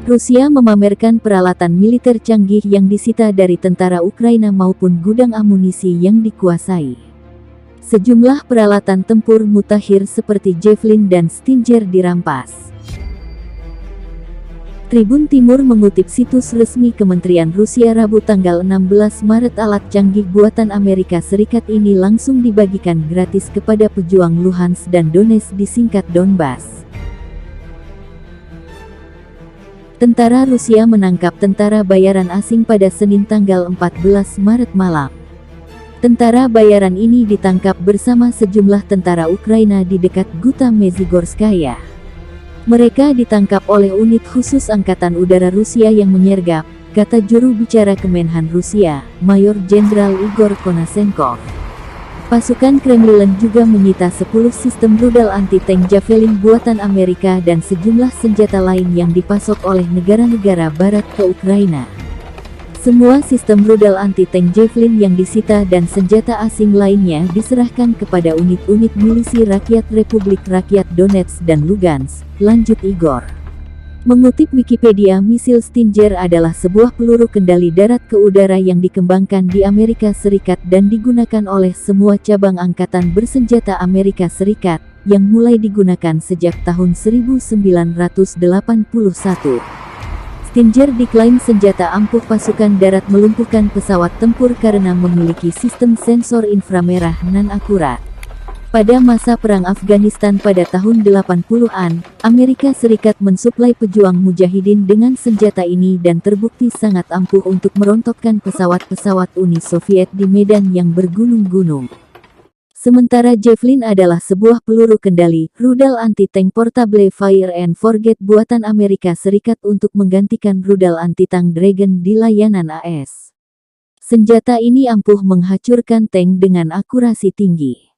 Rusia memamerkan peralatan militer canggih yang disita dari tentara Ukraina maupun gudang amunisi yang dikuasai. Sejumlah peralatan tempur mutakhir seperti Javelin dan Stinger dirampas. Tribun Timur mengutip situs resmi Kementerian Rusia Rabu tanggal 16 Maret, alat canggih buatan Amerika Serikat ini langsung dibagikan gratis kepada pejuang Luhansk dan Donetsk di singkat Donbas. Tentara Rusia menangkap tentara bayaran asing pada Senin tanggal 14 Maret malam. Tentara bayaran ini ditangkap bersama sejumlah tentara Ukraina di dekat Guta Mezhigorskaya. Mereka ditangkap oleh unit khusus Angkatan Udara Rusia yang menyergap, kata juru bicara Kemenhan Rusia, Mayor Jenderal Igor Konashenkov. Pasukan Kremlin juga menyita 10 sistem rudal anti-tank Javelin buatan Amerika dan sejumlah senjata lain yang dipasok oleh negara-negara barat ke Ukraina. Semua sistem rudal anti-tank Javelin yang disita dan senjata asing lainnya diserahkan kepada unit-unit milisi Rakyat Republik Rakyat Donetsk dan Lugansk, lanjut Igor. Mengutip Wikipedia, misil Stinger adalah sebuah peluru kendali darat ke udara yang dikembangkan di Amerika Serikat dan digunakan oleh semua cabang angkatan bersenjata Amerika Serikat, yang mulai digunakan sejak tahun 1981. Stinger diklaim senjata ampuh pasukan darat melumpuhkan pesawat tempur karena memiliki sistem sensor inframerah non-akurat. Pada masa Perang Afghanistan pada tahun 80-an, Amerika Serikat mensuplai pejuang mujahidin dengan senjata ini dan terbukti sangat ampuh untuk merontokkan pesawat-pesawat Uni Soviet di medan yang bergunung-gunung. Sementara Javelin adalah sebuah peluru kendali, rudal anti-tank portable fire and forget buatan Amerika Serikat untuk menggantikan rudal anti-tank Dragon di layanan AS. Senjata ini ampuh menghancurkan tank dengan akurasi tinggi.